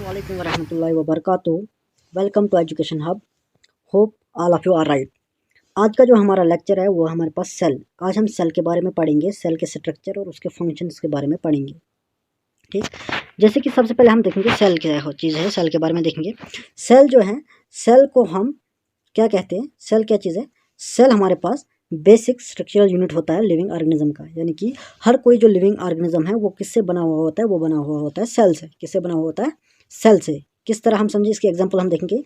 Assalamualaikum warahmatullahi wabarakatuh। Welcome to education hub. Hope all of you are right. आज का जो हमारा lecture है वो हमारे पास सेल। आज हम सेल के बारे में पढ़ेंगे, सेल के स्ट्रक्चर और उसके फंक्शंस के बारे में पढ़ेंगे। ठीक, जैसे कि सबसे पहले हम देखेंगे सेल क्या चीज़ है। सेल के बारे में देखेंगे। सेल जो है, सेल को हम क्या कहते हैं, सेल क्या चीज़ है। सेल हमारे पास बेसिक स्ट्रक्चरल यूनिट होता है लिविंग ऑर्गेनिज्म का, यानी कि हर कोई जो लिविंग ऑर्गेनिज्म है वो किससे बना हुआ होता है, वो बना हुआ होता है सेल से। किससे बना हुआ होता है, सेल से। किस तरह हम समझे, इसके एग्जांपल हम देखेंगे।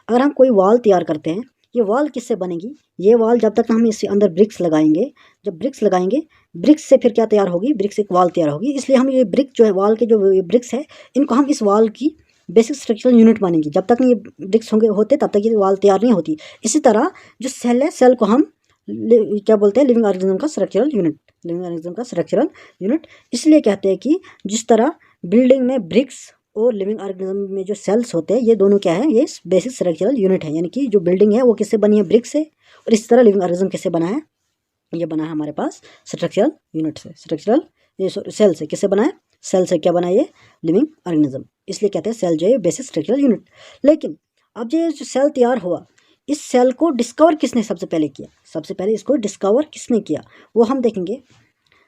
अगर हम कोई वॉल तैयार करते हैं, ये वॉल किससे बनेगी, ये वॉल जब तक हम इसके अंदर ब्रिक्स लगाएंगे, जब ब्रिक्स लगाएंगे, ब्रिक्स से फिर क्या तैयार होगी, ब्रिक्स एक वॉल तैयार होगी। इसलिए हम ये ब्रिक जो है, वॉल के जो ब्रिक्स है, इनको हम इस वॉल की बेसिक स्ट्रक्चरल यूनिट मानेंगे। जब तक ये ब्रिक्स होते तब तक ये वॉल तैयार नहीं होती। इसी तरह जो सेल है, सेल को हम क्या बोलते हैं, लिविंग ऑर्गेनिज्म का स्ट्रक्चरल यूनिट। लिविंग ऑर्गेनिज्म का स्ट्रक्चरल यूनिट इसलिए कहते हैं कि जिस तरह बिल्डिंग में ब्रिक्स और लिविंग ऑर्गेनिज्म में जो सेल्स होते हैं, ये दोनों क्या है, ये बेसिक स्ट्रक्चरल यूनिट है। यानी कि जो बिल्डिंग है वो किससे बनी है, ब्रिक से। और इस तरह लिविंग ऑर्गेनिज्म किससे बना है, ये बना है हमारे पास स्ट्रक्चरल यूनिट से। स्ट्रक्चरल ये सेल से। किससे बना है, सेल से। क्या बना है, ये लिविंग ऑर्गेनिज्म। इसलिए कहते हैं सेल जो है बेसिक स्ट्रक्चरल यूनिट। लेकिन अब ये जो सेल तैयार हुआ, इस सेल को डिस्कवर किसने सबसे पहले किया, सबसे पहले इसको डिस्कवर किसने किया, वो हम देखेंगे।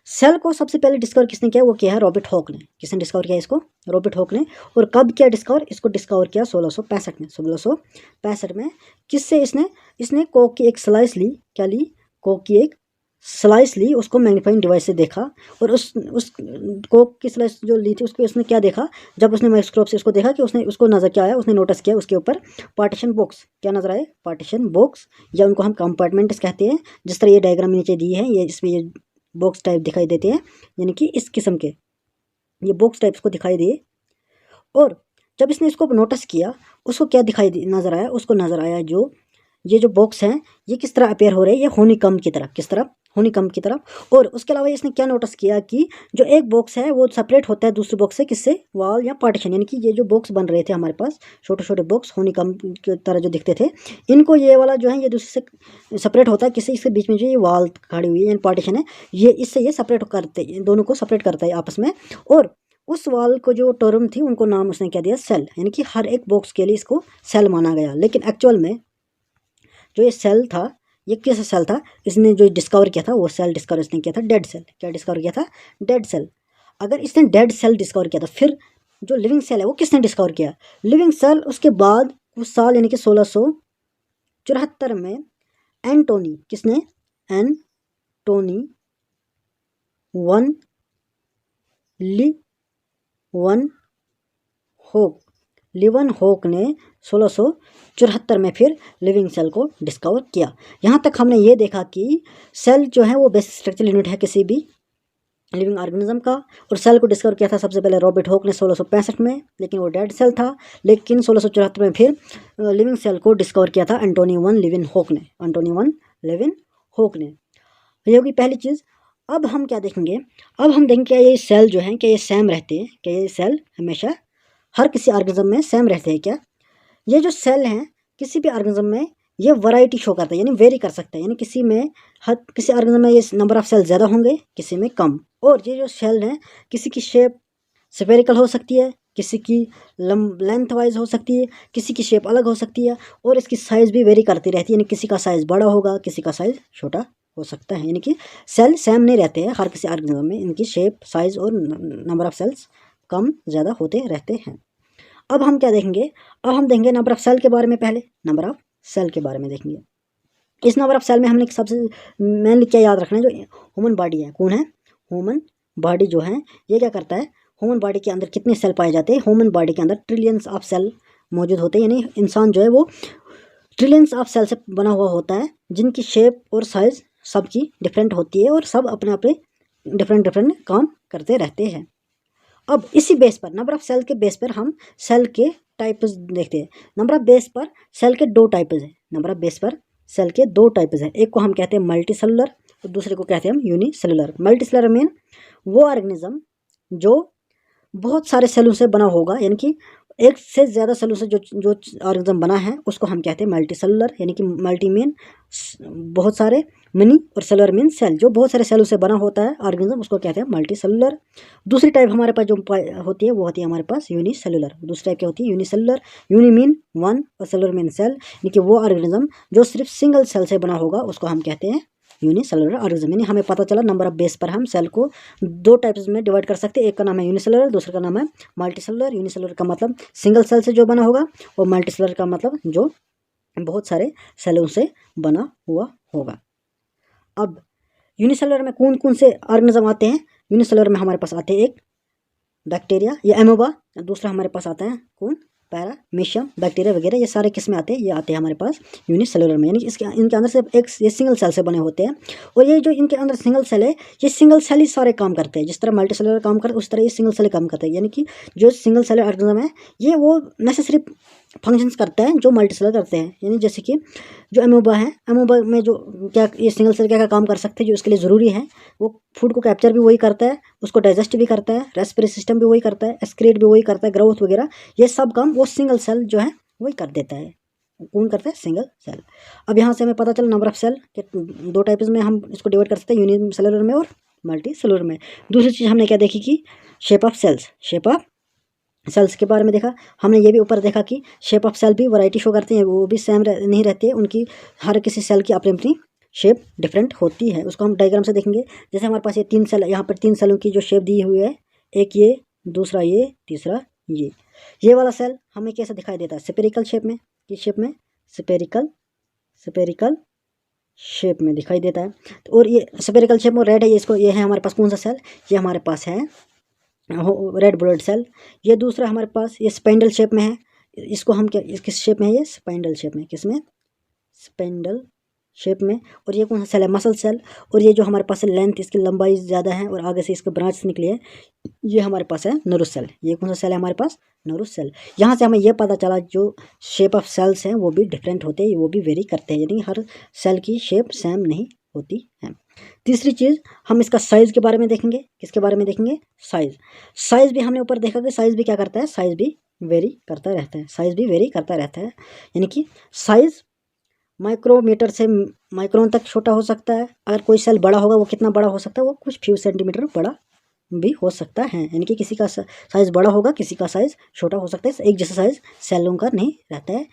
सेल को सबसे पहले डिस्कवर किसने किया, वो किया है रॉबर्ट हॉक ने। किसने डिस्कवर किया इसको, रॉबर्ट हॉक ने। और कब किया डिस्कवर, इसको डिस्कवर किया 1665 में। 1665 में किससे, इसने कोक की एक स्लाइस ली। क्या ली, कोक की एक स्लाइस ली, उसको मैग्नीफाइंग डिवाइस से देखा। और उस कोक की स्लाइस जो ली थी, उसको उसने क्या देखा, जब उसने माइक्रोस्कोप से उसको देखा कि उसको नज़र क्या आया, उसने नोटिस किया उसके ऊपर पार्टीशन बॉक्स। क्या नज़र आए, पार्टीशन बॉक्स, या उनको हम कंपार्टमेंट्स कहते हैं। जिस तरह ये डायग्राम नीचे दी है, ये इसमें ये बॉक्स टाइप दिखाई देते हैं, यानी कि इस किस्म के ये बॉक्स टाइप्स को दिखाई दिए। और जब इसने इसको नोटिस किया, उसको क्या नज़र आया, उसको नज़र आया जो ये जो बॉक्स हैं, ये किस तरह अपेयर हो रहे हैं, ये हनीकॉम्ब की तरह। किस तरह, हनीकॉम्ब की तरफ। और उसके अलावा इसने क्या नोटिस किया कि जो एक बॉक्स है वो सेपरेट होता है दूसरे बॉक्स से। किससे, वॉल या पार्टीशन। यानी कि ये जो बॉक्स बन रहे थे हमारे पास, छोटे छोटे बॉक्स हनीकॉम्ब की तरह जो दिखते थे, इनको ये वाला जो है ये दूसरे से सेपरेट होता है। किससे, इसके बीच में जो ये वॉल खड़ी हुई है, पार्टीशन है, ये इससे ये सेपरेट करते, दोनों को सेपरेट करता है आपस में। और उस वॉल को जो टर्म थी, उनको नाम उसने क्या दिया, सेल। यानी कि हर एक बॉक्स के लिए इसको सेल माना गया। लेकिन एक्चुअल में जो ये सेल था, ये किस सेल था, इसने जो डिस्कवर किया था, वो सेल डिस्कवर इसने किया था डेड सेल। क्या डिस्कवर किया था, डेड सेल। अगर इसने डेड सेल डिस्कवर किया था, फिर जो लिविंग सेल है वो किसने डिस्कवर किया, लिविंग सेल। उसके बाद कुछ साल, यानी कि 1674 में एंटोनी, किसने, एंटोनी वन लिवन हॉक ने 1674 में फिर लिविंग सेल को डिस्कवर किया। यहाँ तक हमने ये देखा कि सेल जो है वो बेसिक स्ट्रक्चरल यूनिट है किसी भी लिविंग ऑर्गेनिज्म का। और सेल को डिस्कवर किया था सबसे पहले रॉबर्ट हॉक ने 1665 में, लेकिन वो डेड सेल था। लेकिन 1674 में फिर लिविंग सेल को डिस्कवर किया था एंटोनी वन लिविन हॉक ने। ये होगी पहली चीज़। अब हम क्या देखेंगे, अब हम देखेंगे क्या ये सेल जो हैं, क्या ये सेम रहते हैं, क्या ये सेल हमेशा हर किसी ऑर्गेनिज्म में सेम रहते हैं क्या। ये जो सेल हैं किसी भी ऑर्गेनिज्म में ये वैरायटी शो करता है, यानी वेरी कर सकता है। यानी किसी ऑर्गेनिज्म में ये नंबर ऑफ सेल ज़्यादा होंगे, किसी में कम। और ये जो सेल हैं, किसी की शेप स्फेरिकल हो सकती है, किसी की लेंथ वाइज हो सकती है, किसी की शेप अलग हो सकती है। और इसकी साइज़ भी वेरी करती रहती है, यानी किसी का साइज़ बड़ा होगा, किसी का साइज़ छोटा हो सकता है। यानी कि सेल सेम नहीं रहते हैं हर किसी ऑर्गेनिज्म में, इनकी शेप, साइज़ और नंबर ऑफ सेल्स कम ज़्यादा होते रहते हैं। अब हम क्या देखेंगे, अब हम देखेंगे नंबर ऑफ सेल के बारे में। पहले नंबर ऑफ सेल के बारे में देखेंगे। इस नंबर ऑफ सेल में हमने सबसे मेनली क्या याद रखना है, जो ह्यूमन बॉडी है, कौन है, ह्यूमन बॉडी जो है, ये क्या करता है, ह्यूमन बॉडी के अंदर कितने सेल पाए जाते हैं, ह्यूमन बॉडी के अंदर ट्रिलियंस ऑफ सेल मौजूद होते हैं। यानी इंसान जो है वो ट्रिलियंस ऑफ सेल से बना हुआ होता है, जिनकी शेप और साइज़ सबकी डिफरेंट होती है, और सब अपने अपने डिफरेंट काम करते रहते हैं। अब इसी बेस पर, नंबर ऑफ सेल के बेस पर हम सेल के टाइप्स देखते हैं। नंबर ऑफ बेस पर सेल के दो टाइप्स हैं। नंबर ऑफ बेस पर सेल के दो टाइप्स हैं। एक को हम कहते हैं मल्टी सेलुलर, और दूसरे को कहते हैं हम यूनिसेलुलर। मल्टी सेलुलर मीन वो ऑर्गेनिज्म जो बहुत सारे सेलों से बना होगा, यानी कि एक से ज़्यादा सेलों से जो जो ऑर्गेनिज्म बना है उसको हम कहते हैं मल्टी सेलुलर, यानी कि मल्टी मीन बहुत सारे, मिनी और सेलुलर मीन सेल। जो बहुत सारे सेलों से बना होता है ऑर्गेनिज्म उसको कहते हैं मल्टी सेलुलर। दूसरी टाइप हमारे पास जो होती है वो होती है हमारे पास यूनिसेलुलर। दूसरी टाइप क्या होती है? यूनिसेलुलर। यूनि मीन वन और सेलुलर मीन सेल, यानी कि वो ऑर्गेनिज्म जो सिर्फ सिंगल सेल से बना होगा उसको हम कहते हैं यूनिसेलुलर ऑर्गेनिज्म। यानी हमें पता चला नंबर ऑफ बेस पर हम सेल को दो टाइप्स में डिवाइड कर सकते हैं। एक का नाम है यूनिसेलुलर, दूसरे का नाम है मल्टीसेलुलर। यूनिसेलुलर का मतलब सिंगल सेल से जो बना होगा, और मल्टीसेलुलर का मतलब जो बहुत सारे सेलों से बना हुआ होगा। अब यूनिसेलुलर में कौन कौन से ऑर्गेनिज्म आते हैं? यूनिसेलुलर में हमारे पास आते हैं एक बैक्टीरिया या एमोबा, दूसरा हमारे पास आता है कौन? पैरामीशियम, बैक्टीरिया वगैरह, ये सारे किस में आते हैं? ये आते हैं हमारे पास यूनिसेलुलर में, यानी कि इसके इनके अंदर सिर्फ एक ये सिंगल सेल से बने होते हैं। और ये जो इनके अंदर सिंगल सेल है, ये सिंगल सेल ही सारे काम करते हैं। जिस तरह मल्टी सेलुलर काम करते हैं उस तरह ये सिंगल सेल काम करते हैं। यानी कि जो सिंगल सेल ऑर्गेनिज्म है ये वो नेसेसरी फंक्शंस करता है जो मल्टी सेलुलर करते हैं। यानी जैसे कि जो एमोबा है, एमोबा में जो क्या ये सिंगल सेल क्या क्या काम कर सकते हैं जो इसके लिए ज़रूरी है, वो फूड को कैप्चर भी वही करता है, उसको डाइजेस्ट भी करता है, रेस्पिरेटरी सिस्टम भी वही करता है, एक्सक्रीट भी वही करता है, ग्रोथ वगैरह, ये सब काम वो सिंगल सेल जो है वही कर देता है। कौन करता है? Single cell. अब यहाँ से हमें पता चला नंबर ऑफ सेल के दो टाइप्स में हम इसको डिवाइड कर सकते हैं, यूनिसेलुलर में और मल्टी सेलुलर में। दूसरी चीज़ हमने क्या देखी कि shape of cells, shape of cells के बारे में देखा हमने। ये भी ऊपर देखा कि शेप ऑफ सेल भी वैरायटी शो करते हैं, वो भी सेम नहीं रहती है, उनकी हर किसी सेल की अपनी अपनी शेप डिफरेंट होती है। उसको हम डायग्राम से देखेंगे। जैसे हमारे पास ये तीन सेल, यहाँ पर तीन सेलों की जो शेप दी हुई है, एक ये, दूसरा ये, तीसरा ये वाला सेल हमें कैसा दिखाई देता है? स्फेरिकल शेप में, किस शेप में? स्फेरिकल शेप में दिखाई देता है। तो और ये स्फेरिकल शेप में रेड है, ये इसको ये है हमारे पास कौन सा सेल? ये हमारे पास है रेड ब्लड सेल। ये दूसरा हमारे पास ये स्पेंडल शेप में है, इसको हम क्या किस शेप में है? ये स्पेंडल शेप में, किस में? स्पेंडल शेप में। और ये कौन सा सेल है? Muscle cell. और ये जो हमारे पास लेंथ, इसकी लंबाई ज़्यादा है और आगे से इसके ब्रांच निकली है, ये हमारे पास है नर्व सेल। ये कौन सा सेल है हमारे पास? Nerve cell. यहाँ से हमें यह पता चला जो शेप ऑफ सेल्स हैं वो भी डिफरेंट होते हैं, वो भी वेरी करते हैं, यानी हर सेल की शेप सेम नहीं होती है। तीसरी चीज़ हम इसका साइज़ के बारे में देखेंगे। किसके बारे में देखेंगे? साइज़। साइज़ भी हमने ऊपर देखा कि साइज़ भी क्या करता है? साइज़ भी वेरी करता रहता है, साइज़ भी वेरी करता रहता है। यानी कि साइज़ माइक्रोमीटर से माइक्रोन तक छोटा हो सकता है। अगर कोई सेल बड़ा होगा वो कितना बड़ा हो सकता है? वो कुछ फ्यू सेंटीमीटर बड़ा भी हो सकता है। यानी कि किसी का साइज़ बड़ा होगा, किसी का साइज़ छोटा हो सकता है, एक जैसा साइज़ सेलों का नहीं रहता है।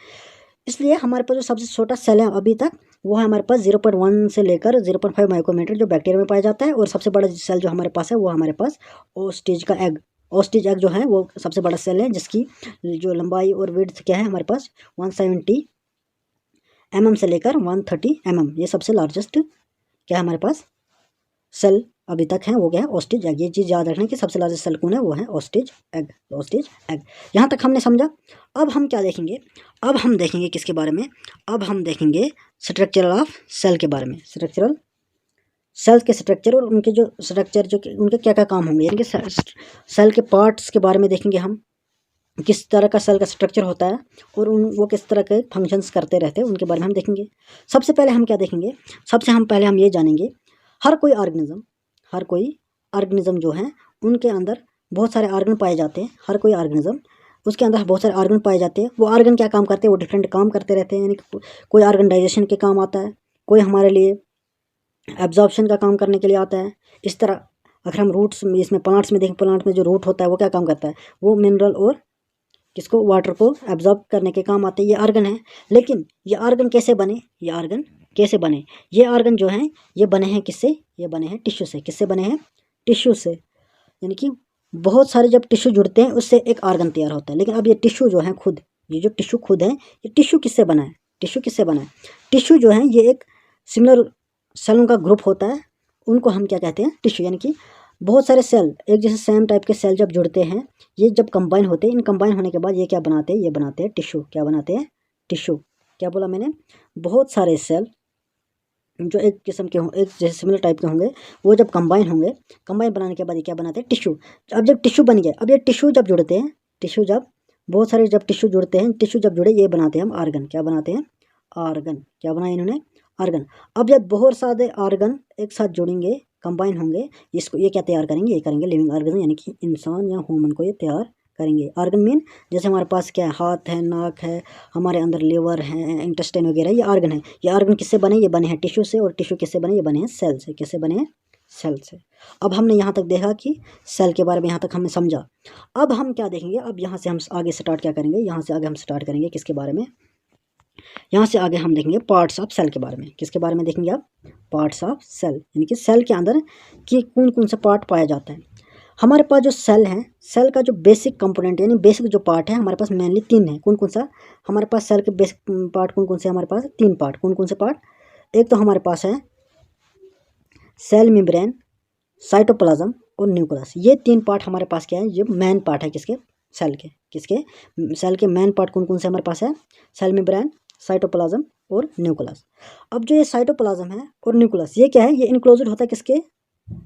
इसलिए हमारे पास जो सबसे छोटा सेल है अभी तक वो है हमारे पास 0.1 से लेकर 0.5 माइक्रोमीटर जो बैक्टीरिया में पाया जाता है। और सबसे बड़ा सेल जो हमारे पास है वो हमारे पास ओस्टिज का एग, ओस्टिज एग जो है वो सबसे बड़ा सेल है, जिसकी जो लंबाई और विड्थ क्या है हमारे पास 170 mm से लेकर 130 mm, ये सबसे लार्जेस्ट क्या है हमारे पास सेल अभी तक है, वो क्या है? ओस्टिज एग। ये चीज़ याद रखना कि सबसे लार्जेस्ट सेल कौन है? वो है ओस्टिज एग, ओस्टिज एग। यहाँ तक हमने समझा। अब हम क्या देखेंगे? अब हम देखेंगे किसके बारे में? अब हम देखेंगे स्ट्रक्चर ऑफ सेल के बारे में। स्ट्रक्चरल सेल्स के स्ट्रक्चर और उनके जो स्ट्रक्चर जो उनके क्या क्या काम होंगे, यानी कि सेल के पार्ट्स के बारे में देखेंगे हम, किस तरह का सेल का स्ट्रक्चर होता है और वो किस तरह के फंक्शंस करते रहते हैं, उनके बारे में हम देखेंगे। सबसे पहले हम क्या देखेंगे? सबसे हम पहले हम ये जानेंगे हर कोई ऑर्गेनिज्म जो है उनके अंदर बहुत सारे ऑर्गन पाए जाते हैं। हर कोई ऑर्गेनिज्म उसके अंदर बहुत सारे ऑर्गन पाए जाते हैं। वो ऑर्गन क्या काम करते हैं? वो डिफरेंट काम करते रहते हैं। यानी कि कोई ऑर्गन डाइजेशन के काम आता है, कोई हमारे लिए एब्जॉर्प्शन का काम करने के लिए आता है। इस तरह अगर हम रूट्स इसमें प्लांट्स में देखें, प्लांट में जो रूट होता है वो क्या काम करता है? वो मिनरल और किसको? वाटर को एब्जॉर्ब करने के काम आते हैं। ये ऑर्गन है। लेकिन ये ऑर्गन कैसे बने? ये ऑर्गन कैसे बने? ये ऑर्गन जो हैं ये बने हैं किससे? ये बने हैं टिश्यू से। किससे बने हैं? टिश्यू से। यानी कि बहुत सारे जब टिश्यू जुड़ते हैं उससे एक ऑर्गन तैयार होता है। लेकिन अब ये टिश्यू जो है खुद, ये जो टिश्यू खुद है, ये टिश्यू किससे बना है? टिश्यू किससे बना है? टिश्यू जो है ये एक सिमिलर सेलों का ग्रुप होता है, उनको हम क्या कहते हैं? टिश्यू। यानी कि बहुत सारे सेल, एक जैसे सेम टाइप के सेल जब जुड़ते हैं, ये जब कंबाइन होते हैं, इन कंबाइन होने के बाद ये क्या बनाते हैं? ये बनाते हैं टिश्यू। क्या बनाते हैं? टिश्यू। क्या बोला मैंने? बहुत सारे सेल जो एक किस्म के हों, एक जैसे सिमिलर टाइप के होंगे, वो जब कंबाइन होंगे, कंबाइन बनाने के बाद ये क्या बनाते हैं? टिश्यू। अब जब टिश्यू बन गया, अब ये टिश्यू जब जुड़ते हैं, टिश्यू जब बहुत सारे जब टिश्यू जुड़ते हैं, टिश्यू जब जुड़े ये बनाते हैं हम ऑर्गन। क्या बनाते हैं? ऑर्गन। क्या बनाया इन्होंने? ऑर्गन। अब जब बहुत सारे ऑर्गन एक साथ जुड़ेंगे, कंबाइन होंगे, इसको ये क्या तैयार करेंगे? ये करेंगे लिविंग ऑर्गन, यानी कि इंसान या ह्यूमन को ये तैयार करेंगे। ऑर्गन मीन जैसे हमारे पास क्या है, हाथ है, नाक है, हमारे अंदर लीवर है, इंटेस्टाइन वगैरह, ये ऑर्गन है। ये ऑर्गन किससे बने? ये बने हैं टिश्यू से, और टिश्यू किससे बने? ये बने हैं सेल से। किससे बने हैं? सेल से। अब हमने यहाँ तक देखा कि सेल के बारे में, यहाँ तक हमने समझा। अब हम क्या देखेंगे, अब यहाँ से हम आगे स्टार्ट क्या करेंगे, यहाँ से आगे हम स्टार्ट करेंगे किसके बारे में, यहाँ से आगे हम देखेंगे पार्ट्स ऑफ सेल के बारे में। किसके बारे में देखेंगे आप? पार्ट्स ऑफ सेल, यानी कि सेल के अंदर कि कौन कौन सा पार्ट पाया जाता है। हमारे पास जो सेल है, सेल का जो बेसिक कंपोनेंट यानी बेसिक जो पार्ट है हमारे पास मेनली 3 है। कौन कौन सा? हमारे पास सेल के बेसिक पार्ट कौन कौन से? हमारे पास 3 पार्ट। कौन कौन से पार्ट? एक तो हमारे पास है सेल मेम्ब्रेन, साइटोप्लाज्म और न्यूक्लियस। ये 3 पार्ट हमारे पास क्या है? ये मेन पार्ट है किसके? सेल के। किसके? सेल के मेन पार्ट कौन कौन से हमारे पास है? सेल मेम्ब्रेन, साइटोप्लाज्म और न्यूक्लियस। अब जो ये साइटोप्लाज्म है और न्यूक्लियस, ये क्या है? ये इनक्लोज्ड होता है किसके?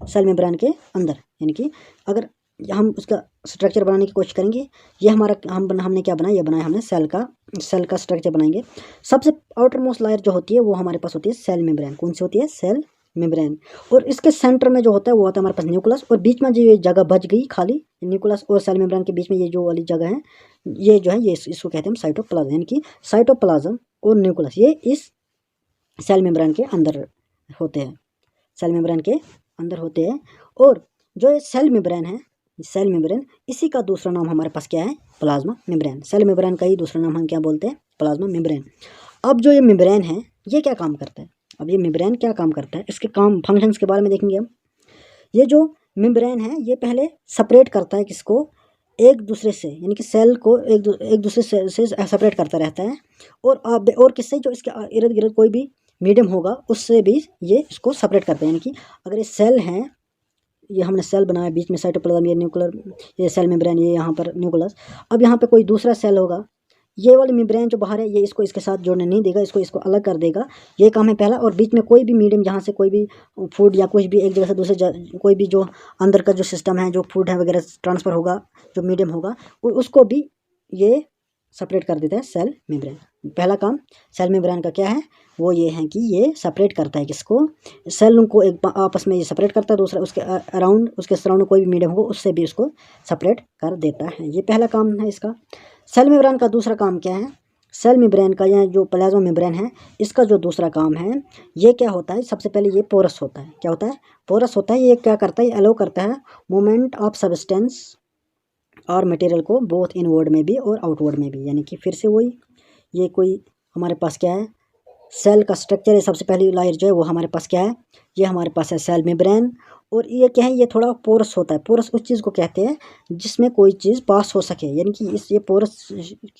सेल मेम्ब्रेन के अंदर। यानी कि अगर हम उसका स्ट्रक्चर बनाने की कोशिश करेंगे, ये हमारा हमने क्या बनाया? ये बनाया हमने सेल का स्ट्रक्चर बनाएंगे। सबसे आउटर मोस्ट लेयर जो होती है वो हमारे पास होती है सेल मेम्ब्रेन। कौन सी होती है? Cell membrane. और इसके सेंटर में जो होता है वो होता है हमारे पास न्यूक्लियस, और बीच में जो ये जगह बच गई खाली, न्यूक्लियस और सेल मेम्ब्रेन के बीच में ये जो वाली जगह है, ये जो है ये इसको कहते हैं साइटोप्लाज्म। यानी कि साइटोप्लाज्म और न्यूक्लियस ये इस सेल मेम्ब्रेन के अंदर होते हैं। सेल मेम्ब्रेन के अंदर होते हैं। और जो ये सेल मेम्ब्रेन है, सेल मेम्ब्रेन, इसी का दूसरा नाम हमारे पास क्या है? Plasma membrane. सेल मेम्ब्रेन का ही दूसरा नाम हम क्या बोलते हैं? Plasma membrane. अब जो ये मेम्ब्रेन है ये क्या काम करता है? अब ये मेम्ब्रेन क्या काम करता है, इसके काम फंक्शंस के बारे में देखेंगे हम। ये जो मेम्ब्रेन है ये पहले सेपरेट करता है किसको? एक दूसरे से, यानी कि सेल को एक दूसरे से सेपरेट करता रहता है। और किससे? जो इसके इर्द गिर्द कोई भी मीडियम होगा उससे भी ये इसको सेपरेट करते हैं। यानी कि अगर ये सेल है, ये हमने सेल बनाया, बीच में साइटोप्लाज्म, ये न्यूक्लियर, ये सेल मेम्ब्रेन, ये यहाँ पर न्यूक्लियस। अब यहाँ पे कोई दूसरा सेल होगा, ये वाली मेम्ब्रेन जो बाहर है ये इसको इसके साथ जोड़ने नहीं देगा, इसको अलग कर देगा। ये काम है पहला। और बीच में कोई भी मीडियम जहाँ से कोई भी फूड या कुछ भी एक जगह से दूसरे कोई भी जो अंदर का जो सिस्टम है, जो फूड है वगैरह ट्रांसफ़र होगा, जो मीडियम होगा उसको भी ये सेपरेट कर देता है सेल मेम्ब्रेन। पहला काम सेल मेम्ब्रेन का क्या है? वो ये है कि ये सेपरेट करता है किसको? सेल को एक आपस में ये सेपरेट करता है। दूसरा उसके अराउंड, उसके सराउंड कोई भी मीडियम हो उससे भी उसको सेपरेट कर देता है। ये पहला काम है इसका। सेल मेम्ब्रेन का दूसरा काम क्या है? सेल मेम्ब्रेन का या जो प्लाज्मा मेम्ब्रेन है इसका जो दूसरा काम है, ये क्या होता है? सबसे पहले ये पोरस होता है। क्या होता है? पोरस होता है। ये क्या करता है? अलाउ करता है मूवमेंट ऑफ सब्सटेंस और मटेरियल को, बोथ इनवर्ड में भी और आउटवर्ड में भी। यानी कि फिर से वही, ये कोई हमारे पास क्या है? सेल का स्ट्रक्चर है। सबसे पहली लायर जो है वो हमारे पास क्या है? ये हमारे पास है सेल मेम्ब्रेन। और ये क्या है? ये थोड़ा पोरस होता है। पोरस उस चीज़ को कहते हैं जिसमें कोई चीज़ पास हो सके, यानी कि ये पोरस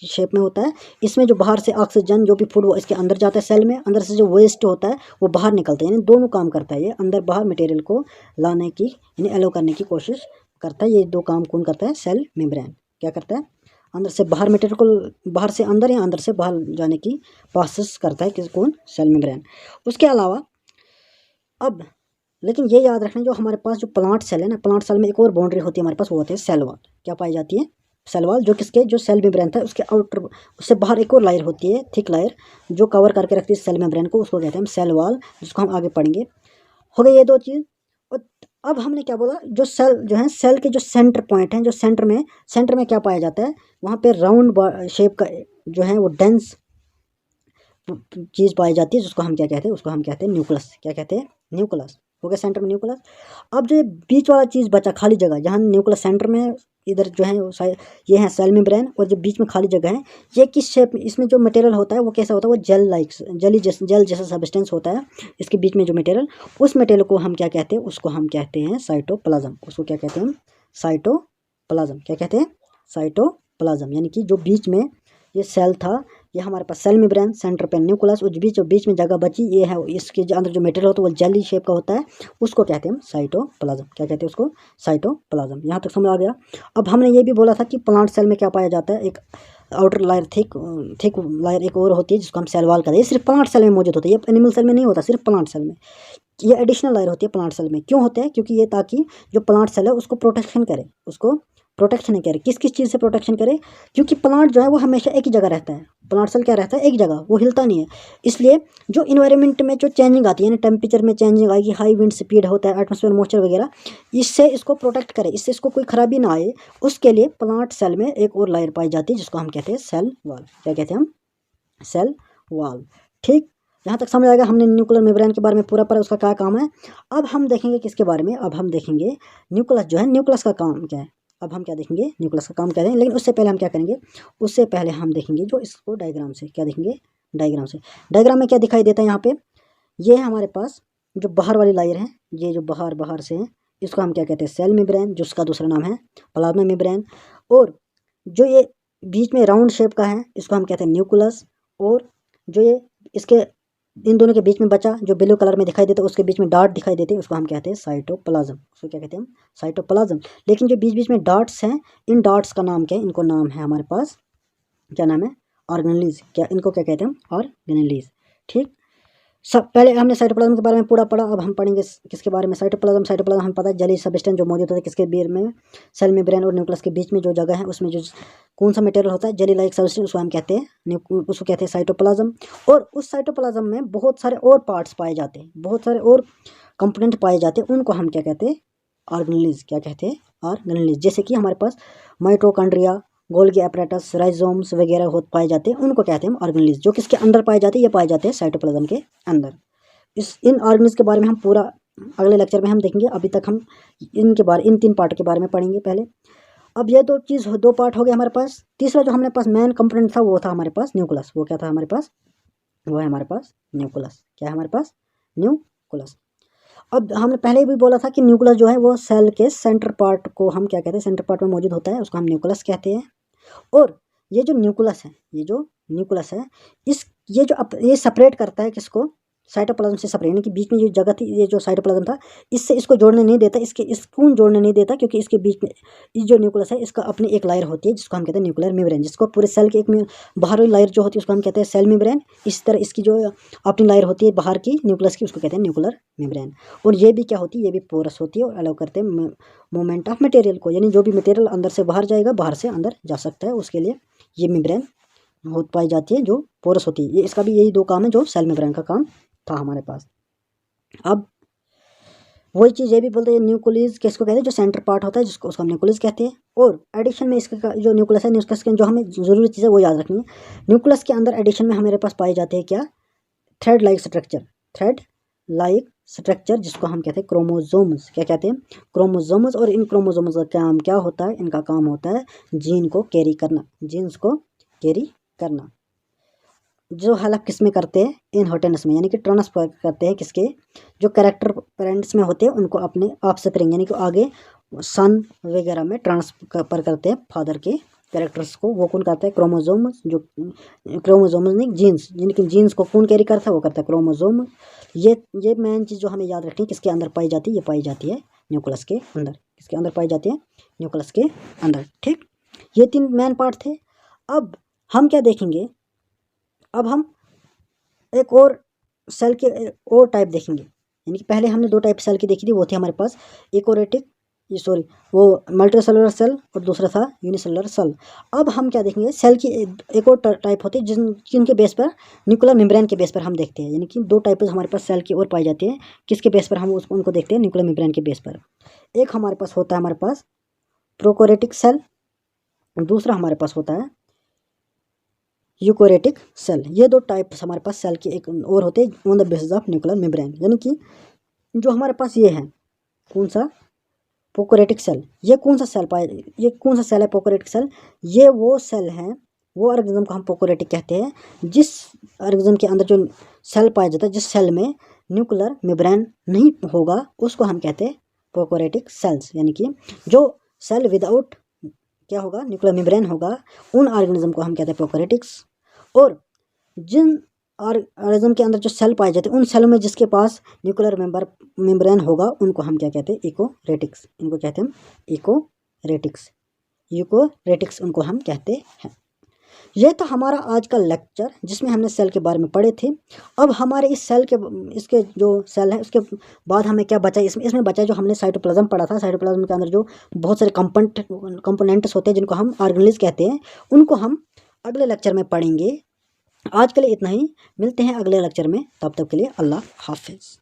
शेप में होता है। इसमें जो बाहर से ऑक्सीजन जो भी फूड वो इसके अंदर जाता है, सेल में अंदर से जो वेस्ट होता है वो बाहर निकलता है। यानी दोनों काम करता है ये, अंदर बाहर मटेरियल को लाने की यानी अलाउ करने की कोशिश करता है। ये दो काम कौन करता है? Cell membrane. क्या करता है? अंदर से बाहर मटेरियल को बाहर से अंदर या अंदर से बाहर जाने की प्रोसेस करता है कि कौन? Cell membrane. उसके अलावा अब लेकिन ये याद रखना, जो हमारे पास जो प्लांट सेल है ना, प्लांट सेल में एक और बाउंड्री होती है हमारे पास, वो होती है सेल वॉल। क्या पाई जाती है? Cell wall. जो किसके? जो सेल मेम्ब्रेन था उसके आउटर, उससे बाहर एक और लायर होती है, थिक लायर, जो कवर करके रखती है सेल मेम्ब्रेन को, उसको कहते हैं सेल वॉल, जिसको हम आगे पढ़ेंगे। हो गई ये दो चीज़। और अब हमने क्या बोला? जो सेल जो है, सेल के जो सेंटर पॉइंट हैं, जो सेंटर में क्या पाया जाता है? वहाँ पे राउंड शेप का जो है वो डेंस चीज़ पाई जाती है, जिसको हम क्या कहते हैं? उसको हम कहते हैं न्यूक्लियस। क्या कहते हैं? न्यूक्लियस। हो गया सेंटर में न्यूक्लियस। अब जो बीच वाला चीज़ बचा, खाली जगह, जहाँ न्यूक्लियस सेंटर में, इधर जो है ये है सेल मेम्ब्रेन, और जो बीच में खाली जगह है ये किस शेप में? इसमें जो मटेरियल होता है वो कैसा होता है? वो जेल जैसा सब्सटेंस होता है इसके बीच में जो मटेरियल, उस मटेरियल को हम क्या कहते हैं? उसको हम कहते हैं साइटोप्लाज्म। उसको क्या कहते हैं हम? साइटोप्लाज्म। क्या कहते हैं? साइटोप्लाज्म। यानी कि जो बीच में ये सेल था, ये हमारे पास सेल मेम्ब्रेन, सेंटर पे न्यूक्लियस, उस बीच में जगह बची ये है, इसके जो अंदर जो मटेरियल होता है वो जेली शेप का होता है, उसको कहते हैं हम साइटोप्लाज्म। क्या कहते हैं उसको? साइटोप्लाज्म। यहाँ तक समझ आ गया। अब हमने ये भी बोला था कि प्लांट सेल में क्या पाया जाता है? एक आउटर लायर, थिक लायर एक और होती है जिसको हम सेल वॉल कहते हैं। ये सिर्फ प्लांट सेल में मौजूद होता है, ये एनिमल सेल में नहीं होता, सिर्फ प्लांट सेल में ये एडिशनल लायर होती है प्लांट सेल में। क्यों होता है? क्योंकि ये ताकि जो प्लांट सेल है उसको प्रोटेक्शन करे, उसको प्रोटेक्शन करे। किस किस चीज़ से प्रोटेक्शन करे? क्योंकि प्लांट जो है वो हमेशा एक ही जगह रहता है। प्लांट सेल क्या रहता है? एक जगह, वो हिलता नहीं है। इसलिए जो इन्वायरमेंट में जो चेंजिंग आती है, यानी टेम्परेचर में चेंजिंग आएगी, हाई विंड स्पीड होता है, एटमॉस्फेयर मॉइस्चर वगैरह, इससे इसको प्रोटेक्ट करे, इससे इसको कोई खराबी ना आए, उसके लिए प्लांट सेल में एक और लेयर पाई जाती है जिसको हम कहते हैं सेल वॉल। क्या कहते हैं हम? Cell wall. ठीक, यहाँ तक समझ आएगा। हमने न्यूक्लियर मेम्ब्रेन के बारे में पूरा पढ़ा, उसका क्या काम है। अब हम देखेंगे किसके बारे में? अब हम देखेंगे न्यूक्लियस जो है, न्यूक्लियस का काम क्या है। अब हम क्या देखेंगे? न्यूक्लियस का काम क्या है। लेकिन उससे पहले हम क्या करेंगे? उससे पहले हम देखेंगे जो इसको डायग्राम से, क्या देखेंगे? डायग्राम से। डायग्राम में क्या दिखाई देता है यहाँ पे? ये है हमारे पास जो बाहर वाली लायर है, ये जो बाहर से है, इसको हम क्या कहते हैं? सेल मेम्ब्रेन, जिसका दूसरा नाम है प्लाज्मा मेम्ब्रेन। और जो ये बीच में राउंड शेप का है, इसको हम कहते हैं न्यूक्लियस। और जो ये इसके इन दोनों के बीच में बचा जो ब्लू कलर में दिखाई देता है, उसके बीच में डार्ट दिखाई देते हैं, उसको हम कहते हैं साइटोप्लाज्म। उसको क्या कहते हैं हम? साइटोप्लाज्म। लेकिन जो बीच बीच में डार्ट्स हैं, इन डार्ट्स का नाम क्या है? इनको नाम है हमारे पास, क्या नाम है? ऑर्गेनेलीज। क्या इनको क्या कहते हैं हम? ऑर्गेनेलीज। ठीक, सब पहले हमने साइटोप्लाज्म के बारे में पूरा पढ़ा। अब हम पढ़ेंगे किसके बारे में? साइटोप्लाज्म। साइटोप्लाज्म हमें पता है जलीय सब्सटेंस जो मौजूद होता है किसके बीच में? सेल मेम्ब्रेन और न्यूक्लियस के बीच में जो जगह है, उसमें जो कौन सा मटेरियल होता है? जेली लाइक सब्सटेंस, उसको हम कहते हैं उसको कहते हैं साइटोप्लाज्म। और उस साइटोप्लाज्म में बहुत सारे और पार्ट्स पाए जाते हैं, बहुत सारे और कंपोनेंट पाए जाते हैं, उनको हम क्या कहते हैं? ऑर्गेनेलीज। क्या कहते हैं? ऑर्गेनेलीज। जैसे कि हमारे पास माइटोकॉन्ड्रिया, गोल्गी एपरेटस, राइजोम्स वगैरह पाए जाते हैं, उनको कहते हैं हम ऑर्गेनेलीज। जो किसके अंदर पाए जाते हैं? ये पाए जाते हैं साइटोप्लाज्म के अंदर। इन ऑर्गेनेल्स के बारे में हम पूरा अगले लेक्चर में हम देखेंगे। अभी तक हम इन 3 पार्ट के बारे में पढ़ेंगे पहले। अब ये दो पार्ट हो गए हमारे पास। तीसरा जो हमारे पास मेन कंपोनेंट था वो था हमारे पास न्यूक्लियस। वो क्या था हमारे पास? वो है हमारे पास न्यूक्लियस। क्या है हमारे पास? न्यूक्लियस। अब हमने पहले भी बोला था कि न्यूक्लियस जो है वो सेल के सेंटर पार्ट को हम क्या कहते हैं? सेंटर पार्ट में मौजूद होता है, उसको हम न्यूक्लियस कहते हैं। और ये जो न्यूक्लियस है, ये सेपरेट करता है किसको? साइटोप्लाज्म से सेपरेट, यानी कि बीच में जो जगह थी, ये जो साइटोप्लाज्म था, इससे इसको जोड़ने नहीं देता, इसको जोड़ने नहीं देता, क्योंकि इसके बीच में इस जो न्यूक्लियस है, इसका अपनी एक लायर होती है जिसको हम कहते हैं न्यूक्लियर मेम्ब्रेन, जिसको पूरे सेल के एक में बाहरी लायर जो होती है उसको हम कहते हैं सेल मेम्ब्रेन। इस तरह इसकी जो अपनी लायर होती है बाहर की न्यूक्लियस की, उसको कहते हैं न्यूक्लियर मेम्ब्रेन। और ये भी क्या होती है? ये भी पोरस होती है और अलाउ करते हैं मूवमेंट ऑफ मटेरियल को, यानी जो भी मटेरियल अंदर से बाहर जाएगा, बाहर से अंदर जा सकता है, उसके लिए ये मेम्ब्रेन पाई जाती है जो पोरस होती है। ये इसका भी यही 2 काम है जो सेल मेम्ब्रेन का काम था हमारे पास। अब वही चीज़ ये भी बोलते हैं न्यूक्लियस किसको कहते हैं? जो सेंटर पार्ट होता है जिसको, उसको हम न्यूक्लियस कहते हैं। और एडिशन में इसका जो न्यूक्लियस है, न्यूक्लियस के जो हमें जरूरी चीज़ है वो याद रखनी है। न्यूक्लियस के अंदर एडिशन में हमारे पास पाए जाते हैं क्या? थ्रेड लाइक स्ट्रक्चर, जिसको हम कहते हैं क्रोमोजोम्स। क्या कहते हैं? क्रोमोजोम्स। और इन क्रोमोजोम्स का काम क्या होता है? इनका काम होता है जीन को कैरी करना, जीन्स को कैरी करना। जो हेल्प किस में करते हैं? इनहेरिटेंस में, यानी कि ट्रांसफर करते हैं किसके? जो कैरेक्टर पेरेंट्स में होते हैं उनको अपने ऑफस्प्रिंग, यानी कि आगे सन वगैरह में ट्रांसफर करते हैं फादर के कैरेक्टर्स को। वो कौन करता है? क्रोमोजोम्स। जो क्रोमोजोम्स नहीं, जीन्स, यानी कि जीन्स को कौन कैरी करता है? वो करता है क्रोमोजोम। ये मेन चीज़ जो हमें याद रखनी है, किसके अंदर पाई जाती है? ये पाई जाती है न्यूक्लियस के अंदर। किसके अंदर पाई जाती है? न्यूक्लियस के अंदर। ठीक, ये 3 मेन पार्ट थे। अब हम क्या देखेंगे? अब हम एक और सेल के और टाइप देखेंगे, यानी कि पहले हमने 2 टाइप सेल की देखी थी, वो थी हमारे पास वो मल्टीसेलुलर सेल और दूसरा था यूनिसेलुलर सेल। अब हम क्या देखेंगे? सेल की एक और टाइप होती है जिनके बेस पर न्यूक्लियर मेम्ब्रेन के बेस पर हम देखते हैं, यानी कि 2 टाइप हमारे पास सेल की और पाई जाती है। किसके बेस पर हम उनको देखते हैं? न्यूक्लियर मेम्ब्रेन के बेस पर। एक हमारे पास होता है हमारे पास प्रोकैरियोटिक सेल, दूसरा हमारे पास होता है यूकैरियोटिक सेल। ये 2 टाइप्स हमारे पास सेल के एक और होते हैं on the basis of nuclear membrane. यानी कि जो हमारे पास ये है, कौन सा? Prokaryotic cell. ये कौन सा सेल है? Prokaryotic cell. ये वो सेल है, वो ऑर्गेनिज्म को हम प्रोकैरियोटिक कहते हैं, जिस ऑर्गेनिज्म के अंदर जो सेल पाया जाता है, जिस सेल में न्यूक्लियर मेम्ब्रेन नहीं होगा, उसको हम कहते हैं प्रोकैरियोटिक सेल्स। यानी कि जो सेल विदाउट क्या होगा? न्यूक्लियर मेम्ब्रेन होगा, उन ऑर्गेनिज्म को हम कहते हैं प्रोकैरियोटिक्स। और जिन ऑर्गेनिज्म के अंदर जो सेल पाए जाते हैं, उन सेलों में जिसके पास न्यूक्लियर मेम्ब्रेन होगा, उनको हम क्या कहते हैं? यूकैरियोटिक्स। इनको कहते हैं हम यूकैरियोटिक्स उनको हम कहते हैं। ये था हमारा आज का लेक्चर जिसमें हमने सेल के बारे में पढ़े थे। अब हमारे इस सेल के इसके जो सेल है उसके बाद हमें क्या बचा, इसमें बचा जो हमने साइटोप्लाज्म पढ़ा था। साइटोप्लाज्म के अंदर जो बहुत सारे कंपोनेंट्स होते हैं जिनको हम ऑर्गेनेल्स कहते हैं, उनको हम अगले लेक्चर में पढ़ेंगे। आज के लिए इतना ही, मिलते हैं अगले लेक्चर में, तब तक के लिए अल्लाह हाफिज़।